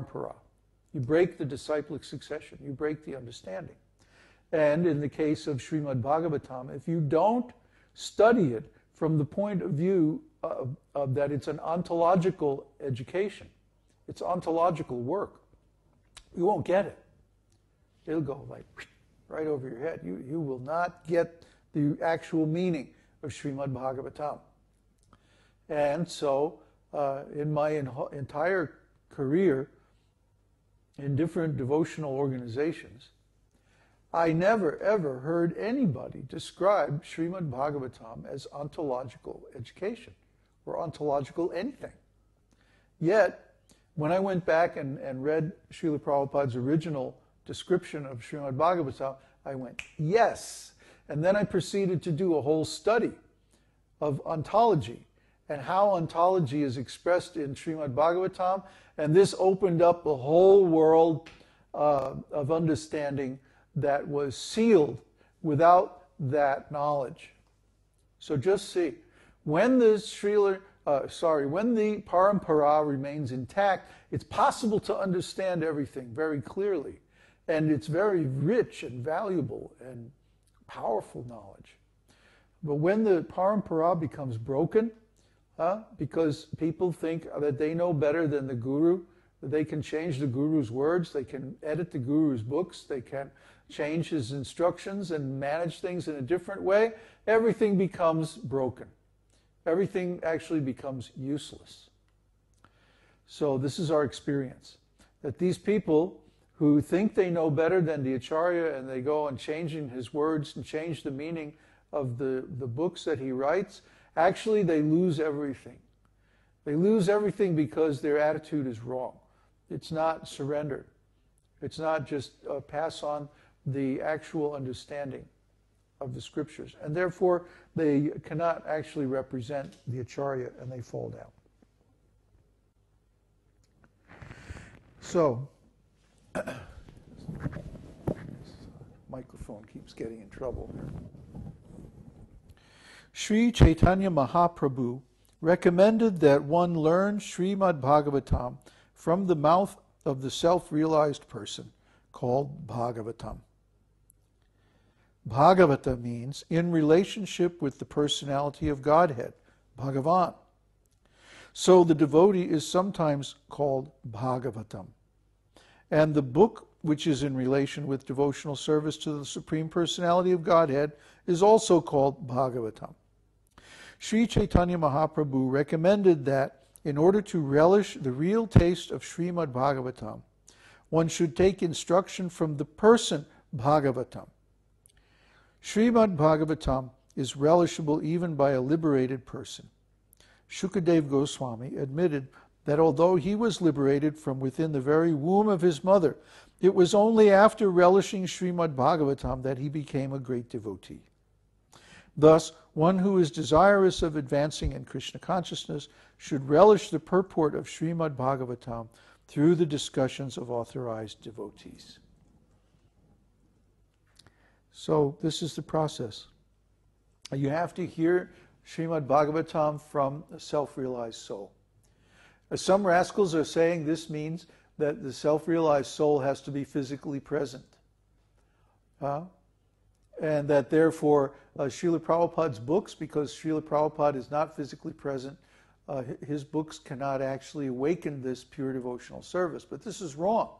parampara. You break the disciplic succession. You break the understanding. And in the case of Srimad Bhagavatam, if you don't study it from the point of view of that it's an ontological education, it's ontological work, you won't get it. It'll go like right over your head. You will not get the actual meaning of Srimad Bhagavatam. And so, in my entire career in different devotional organizations, I never ever heard anybody describe Srimad Bhagavatam as ontological education or ontological anything. Yet, when I went back and read Srila Prabhupada's original description of Srimad Bhagavatam, I went, yes. And then I proceeded to do a whole study of ontology and how ontology is expressed in Srimad Bhagavatam. And this opened up a whole world of understanding that was sealed without that knowledge. So just see, when the when the parampara remains intact, it's possible to understand everything very clearly. And it's very rich and valuable and powerful knowledge. But when the parampara becomes broken, because people think that they know better than the guru, that they can change the guru's words, they can edit the guru's books, they can change his instructions and manage things in a different way, everything becomes broken. Everything actually becomes useless. So this is our experience, that these people who think they know better than the Acharya and they go on changing his words and change the meaning of the books that he writes, actually they lose everything. They lose everything because their attitude is wrong. It's not surrendered. It's not just pass on the actual understanding of the scriptures. And therefore, they cannot actually represent the Acharya and they fall down. So, microphone keeps getting in trouble here. Sri Chaitanya Mahaprabhu recommended that one learn Srimad Bhagavatam from the mouth of the self-realized person called Bhagavatam. Bhagavata means in relationship with the personality of Godhead, Bhagavan. So the devotee is sometimes called Bhagavatam. And the book which is in relation with devotional service to the Supreme Personality of Godhead is also called Bhagavatam. Sri Chaitanya Mahaprabhu recommended that in order to relish the real taste of Srimad Bhagavatam, one should take instruction from the person Bhagavatam. Srimad Bhagavatam is relishable even by a liberated person. Shukadev Goswami admitted that although he was liberated from within the very womb of his mother, it was only after relishing Srimad Bhagavatam that he became a great devotee. Thus, one who is desirous of advancing in Krishna consciousness should relish the purport of Srimad Bhagavatam through the discussions of authorized devotees. So this is the process. You have to hear Srimad Bhagavatam from a self-realized soul. Some rascals are saying this means that the self-realized soul has to be physically present. And that therefore Srila Prabhupada's books, because Srila Prabhupada is not physically present, his books cannot actually awaken this pure devotional service. But this is wrong.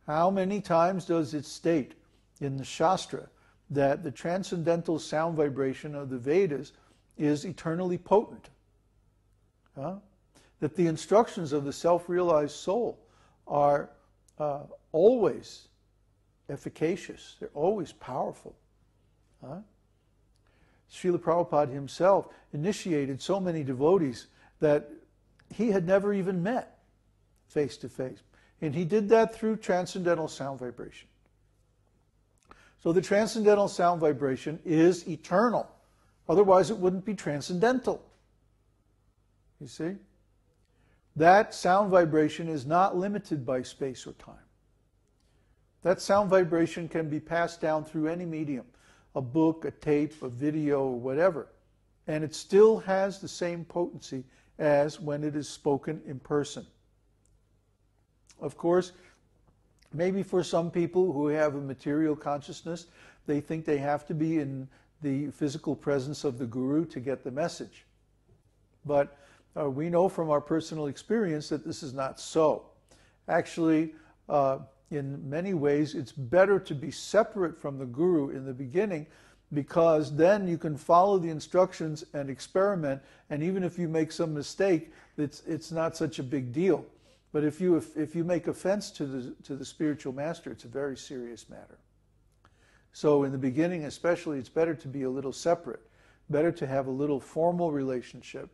How many times does it state in the Shastra that the transcendental sound vibration of the Vedas is eternally potent? That the instructions of the self-realized soul are always efficacious. They're always powerful. Srila Prabhupada himself initiated so many devotees that he had never even met face to face. And he did that through transcendental sound vibration. So the transcendental sound vibration is eternal. Otherwise it wouldn't be transcendental. You see? That sound vibration is not limited by space or time. That sound vibration can be passed down through any medium, a book, a tape, a video, or whatever. And it still has the same potency as when it is spoken in person. Of course, maybe for some people who have a material consciousness, they think they have to be in the physical presence of the guru to get the message. But we know from our personal experience that this is not so. Actually, in many ways, it's better to be separate from the guru in the beginning, because then you can follow the instructions and experiment, and even if you make some mistake, it's not such a big deal. But if you make offense to the spiritual master, it's a very serious matter. So in the beginning especially, it's better to be a little separate, better to have a little formal relationship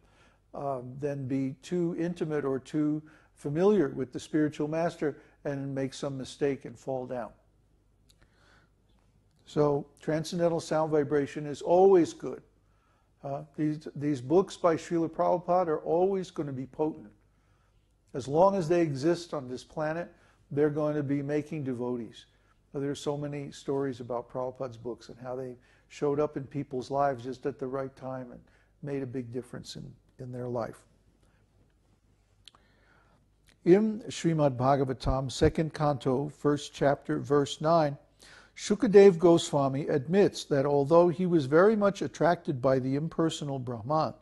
than be too intimate or too familiar with the spiritual master and make some mistake and fall down. So transcendental sound vibration is always good. These books by Srila Prabhupada are always going to be potent. As long as they exist on this planet, they're going to be making devotees. There's so many stories about Prabhupada's books and how they showed up in people's lives just at the right time and made a big difference in their life. In Srimad Bhagavatam, 2nd canto, 1st chapter, verse 9, Shukadeva Goswami admits that although he was very much attracted by the impersonal Brahman,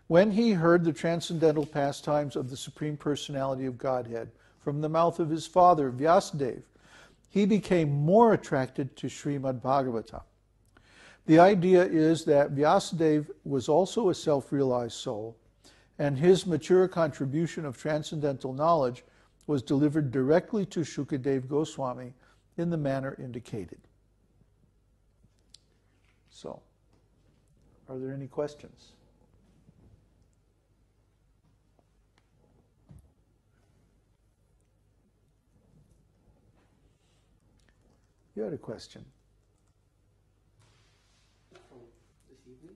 when he heard the transcendental pastimes of the Supreme Personality of Godhead from the mouth of his father, Vyasadeva, he became more attracted to Srimad Bhagavatam. The idea is that Vyasadeva was also a self-realized soul, and his mature contribution of transcendental knowledge was delivered directly to Shukadeva Goswami in the manner indicated. So, are there any questions? You had a question. This evening?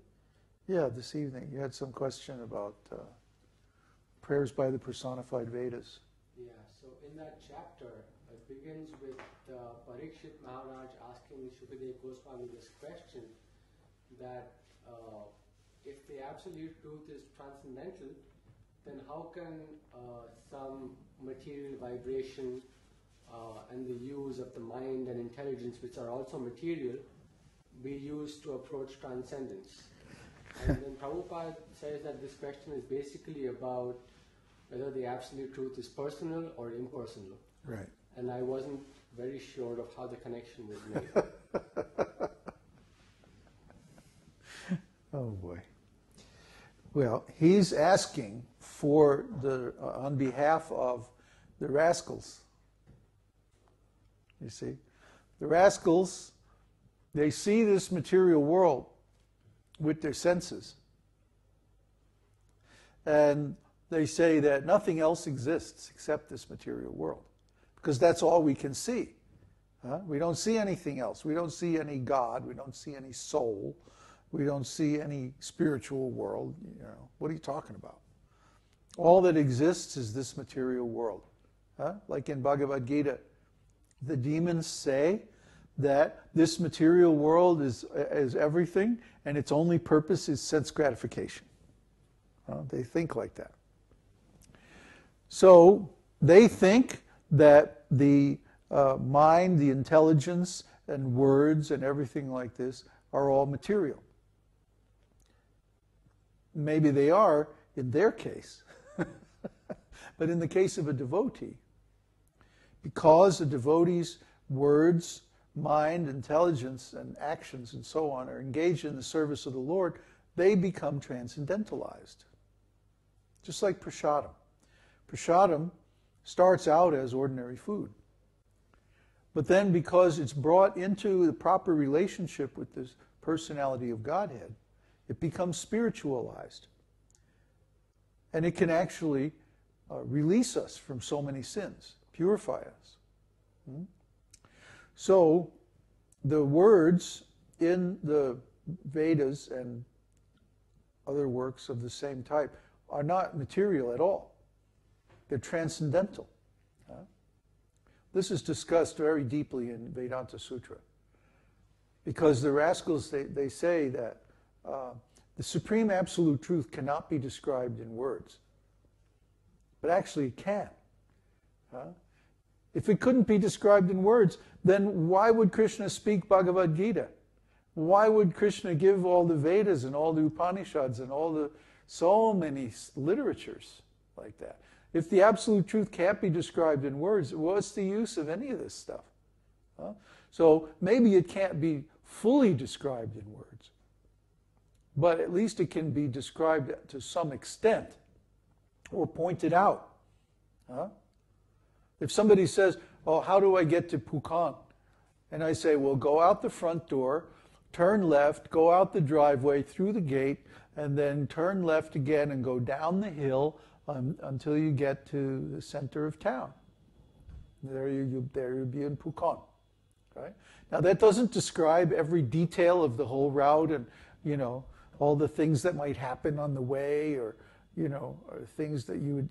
Yeah, this evening. You had some question about prayers by the personified Vedas. Yeah, so in that chapter, it begins with Parikshit Maharaj asking Shukadeva Goswami this question, that if the absolute truth is transcendental, then how can some material vibration and the use of the mind and intelligence, which are also material, be used to approach transcendence? And then Prabhupada says that this question is basically about whether the absolute truth is personal or impersonal. Right. And I wasn't very sure of how the connection was made. Oh boy. Well, he's asking for on behalf of the rascals. You see, the rascals, they see this material world with their senses, and they say that nothing else exists except this material world, because that's all we can see. We don't see anything else. We don't see any God. We don't see any soul. We don't see any spiritual world. You know, what are you talking about? All that exists is this material world. Like in Bhagavad-gītā, the demons say that this material world is everything, and its only purpose is sense gratification. They think like that. So they think that the mind, the intelligence, and words and everything like this are all material. Maybe they are in their case. But in the case of a devotee, because a devotee's words, mind, intelligence, and actions and so on are engaged in the service of the Lord, they become transcendentalized. Just like prasadam. Prasadam starts out as ordinary food. But then because it's brought into the proper relationship with this personality of Godhead, it becomes spiritualized. And it can actually release us from so many sins, purify us. So the words in the Vedas and other works of the same type are not material at all. They're transcendental. This is discussed very deeply in Vedanta Sutra. Because the rascals, they say that the supreme absolute truth cannot be described in words. But actually it can. If it couldn't be described in words, then why would Krishna speak Bhagavad-gītā? Why would Krishna give all the Vedas and all the Upanishads and all the so many literatures like that? If the absolute truth can't be described in words, what's the use of any of this stuff? Huh? So maybe it can't be fully described in words, but at least it can be described to some extent or pointed out. Huh? If somebody says, oh, how do I get to Pukan? And I say, well, go out the front door, turn left, go out the driveway, through the gate, and then turn left again and go down the hill until you get to the center of town. There you'll be in Pukan. Right? Now that doesn't describe every detail of the whole route and, all the things that might happen on the way or, or things that you would,